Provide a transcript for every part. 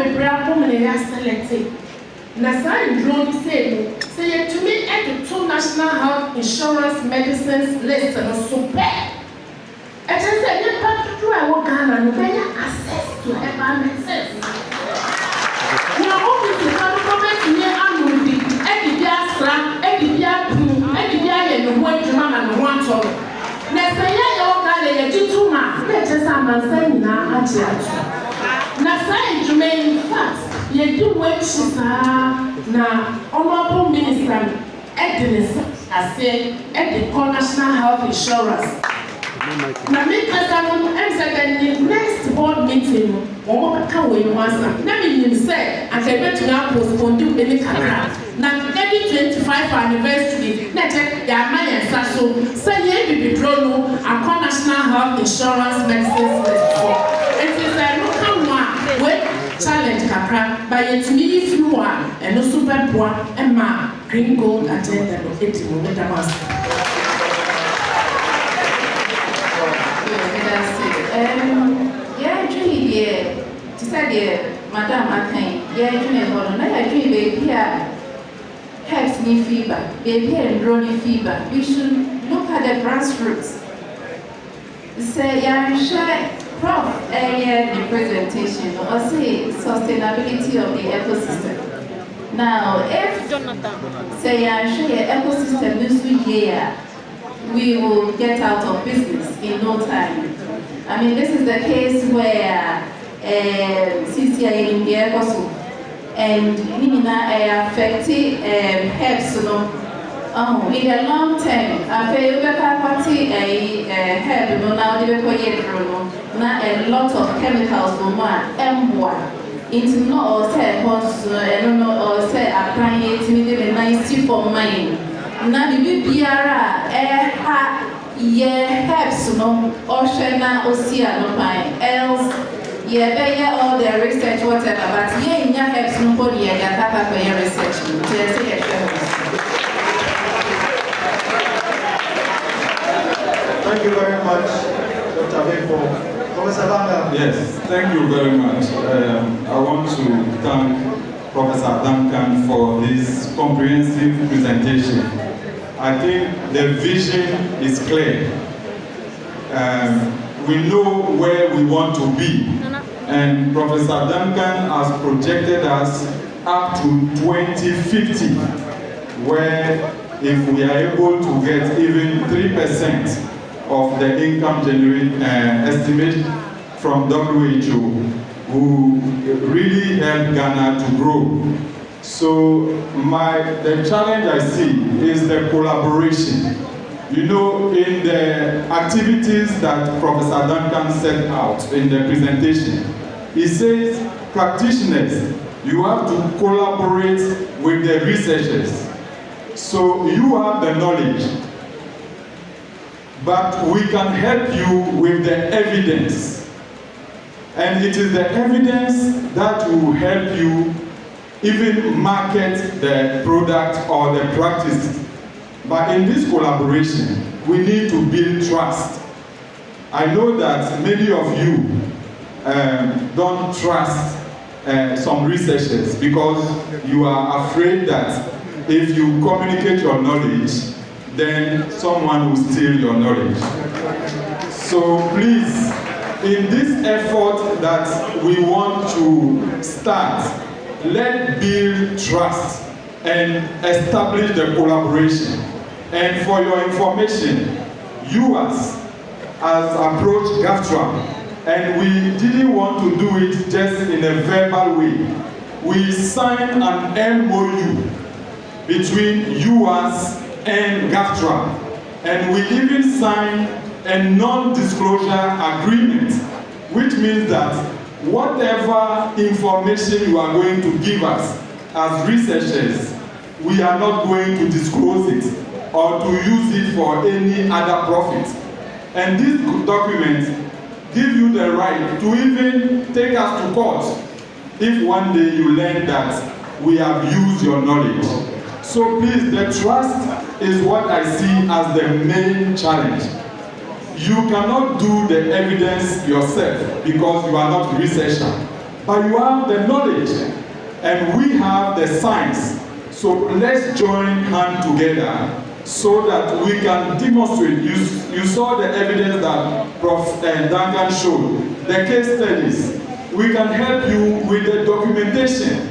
be bravo when they are selected. Nasa drone say you to me at the two national health insurance medicines list and super. I just said you have to do a work and you better access to health medicines. Now, obviously, I'm coming here and will be Eddie Biasra, Eddie Biapu, Eddie Bian, and one to man and one to. Nasa ya gale ya jituma, let's just say na ajiatu. Nasa Jume, in fact. You do what she na honorable minister Edin's I say at the National Health Insurance. Now me person said the next board meeting or can we once. Let me say I can bet to postpone to many careers. Now every 25th anniversary, let's check the Amaya Sasso say you be drawn a National Health Insurance medicines list. It is a local one with challenge kakra by it me if you are and no super poor and ma green gold agenda of 80 with the master. Yeah, actually, yeah, to say, Madame Akin, yeah, I dream baby helps me fever, baby and drone fever. We should look at the grassroots. Say, yeah, sure. Prof, the presentation or say sustainability of the ecosystem. Now, if say I share ecosystem this year, we will get out of business in no time. I mean, this is the case where CCI in the ecosystem and Nina affected herbs. In the long term, I feel we party a herb now a lot of chemicals for M1 into no or say or say applying it in 90 for mine. Now the BBR herbs no oceana ocean pine else all the research whatever but herbs no for the research. Thank you very much, Dr. Beko. Professor Banga. Yes, thank you very much. I want to thank Professor Duncan for this comprehensive presentation. I think the vision is clear. We know where we want to be, and Professor Duncan has projected us up to 2050, where if we are able to get even 3% of the income generate estimate from WHO, who really help Ghana to grow. So the challenge I see is the collaboration. You know, in the activities that Professor Duncan set out in the presentation, he says practitioners, you have to collaborate with the researchers. So you have the knowledge, but we can help you with the evidence. And it is the evidence that will help you even market the product or the practice. But in this collaboration, we need to build trust. I know that many of you don't trust some researchers because you are afraid that if you communicate your knowledge, then someone will steal your knowledge. So please, in this effort that we want to start, let's build trust and establish the collaboration. And for your information, US has approached GAFTRA, and we didn't want to do it just in a verbal way. We signed an MOU between US and GAFTRA, and we even signed a non-disclosure agreement, which means that whatever information you are going to give us as researchers, we are not going to disclose it or to use it for any other profit. And this document gives you the right to even take us to court if one day you learn that we have used your knowledge. So please, the trust is what I see as the main challenge. You cannot do the evidence yourself because you are not a researcher. but you have the knowledge, and we have the science. So let's join hands together so that we can demonstrate. You saw the evidence that Prof. Duncan showed, the case studies. We can help you with the documentation,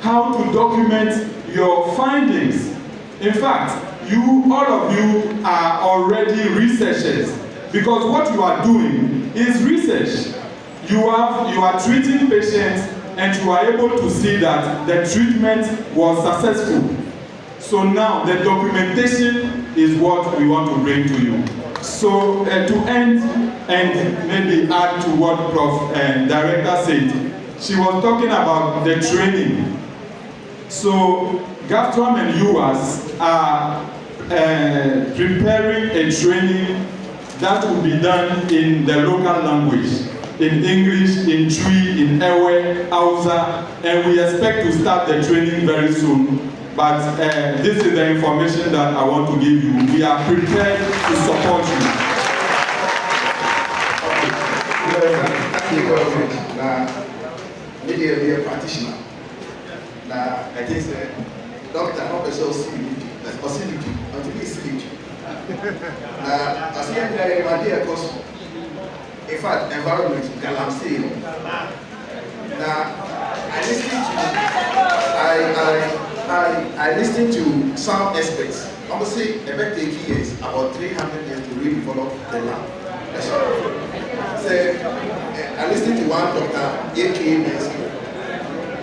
how to document your findings. In fact, all of you are already researchers, because what you are doing is research. You are treating patients, and you are able to see that the treatment was successful. So now the documentation is what we want to bring to you. So to end and maybe add to what Prof. Director said, she was talking about the training. So GAFTWAM and UAS are preparing a training that will be done in the local language, in English, in Twi, in Ewe, Hausa, and we expect to start the training very soon. But this is the information that I want to give you. We are prepared to support you. Thank you very much. Now, maybe be a practitioner. Now, I think doctor, not a facility, until he sleep. Now, I see my dear because, in fact, environment, Galamsey. Now, I listen to some experts. Obviously, it may take years, about 300 years to redevelop the land. That's all. So, I listen to one doctor, A.K. Messi.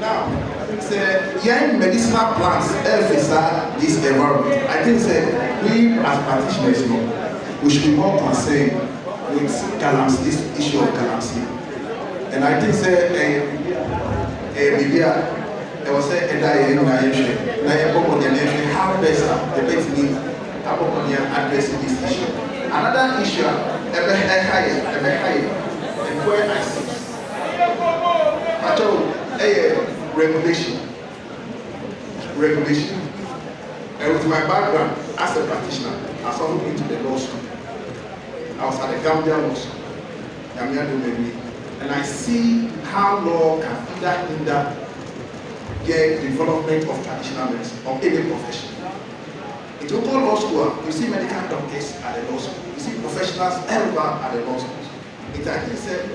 Now, young medicinal plants help this environment. I think we as practitioners, we should be more concerned with Galamsey, this issue of Galamsey. And I think maybe I was saying that how best the best need addressing this issue. Another issue, higher, and where I see regulation. And with my background as a practitioner, I saw looking into the law school. I was at the Gambia Law School, and I see how law can either hinder the development of traditional medicine or any profession. In total law school, you see medical doctors at the law school, you see professionals everywhere at the law school. It actually said,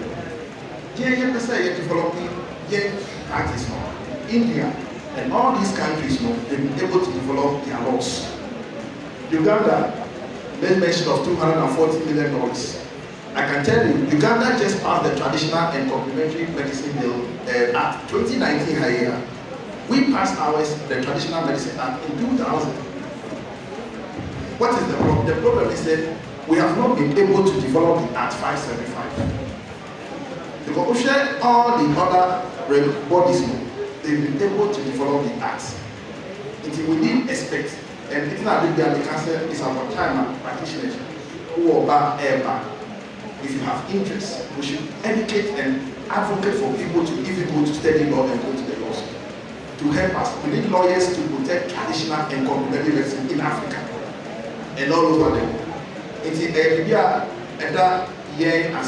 developing practice now. India and all these countries now, they've been able to develop their laws. Uganda made mention of $240 million. I can tell you, Uganda just passed the Traditional and Complementary Medicine Bill Act 2019 here. We passed ours, the Traditional Medicine Act, in 2000. What is the problem? The problem is that we have not been able to develop the Act 575. Because all the other bodies, they've been able to develop the Act. Until we didn't expect, and it's not that the cancer is about time practitioners who are back air. If you have interest, we should educate and advocate for people to even go to study law and go to the law school. To help us, we need lawyers to protect traditional and complementary medicine in Africa and all over the world. It's a year as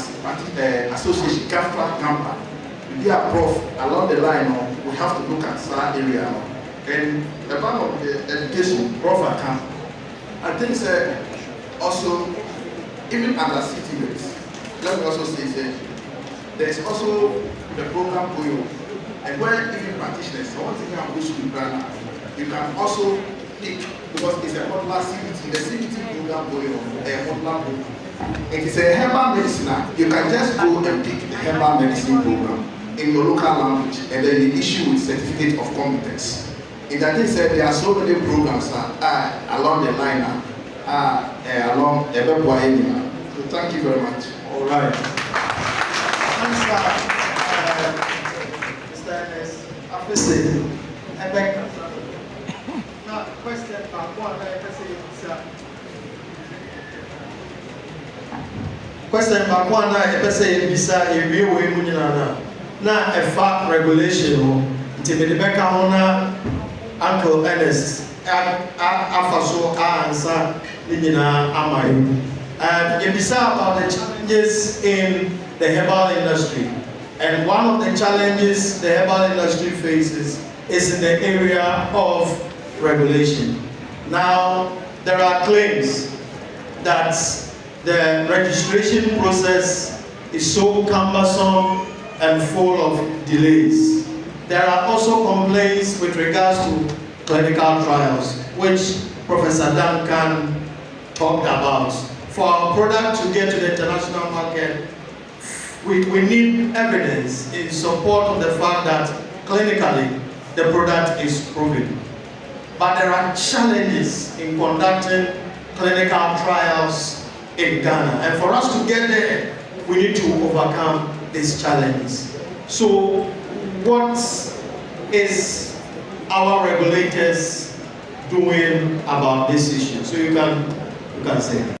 association, GAFTWAM, we are prof along the line. We have to look at that area. And about the education, Prof. I think also, even under city rates, let me also say there is also the program going on. And where even practitioners, I want to think I'm going to Ghana, you can also pick, because it's a modular CBT, the CBT program going on, a modular program. It is a herbal medicine. You can just go and pick the herbal medicine program in your local language, and then you issue with certificate of competence. In that case, there are so many programs along the line, along the web. So thank you very much. All right. Mr. Ernest, Afese, Ebek. Now, question back one, I say, Bisa, a real way, Munana. Now, a far regulation, Tibet Uncle Ernest, Afaso, Ansa, Nina, Amai. And Bisa about the changes in the herbal industry. And one of the challenges the herbal industry faces is in the area of regulation. Now, there are claims that the registration process is so cumbersome and full of delays. There are also complaints with regards to clinical trials, which Professor Duncan talked about. For our product to get to the international market, we need evidence in support of the fact that clinically the product is proven. But there are challenges in conducting clinical trials in Ghana. And for us to get there, we need to overcome these challenges. So what is our regulators doing about this issue? So you can say.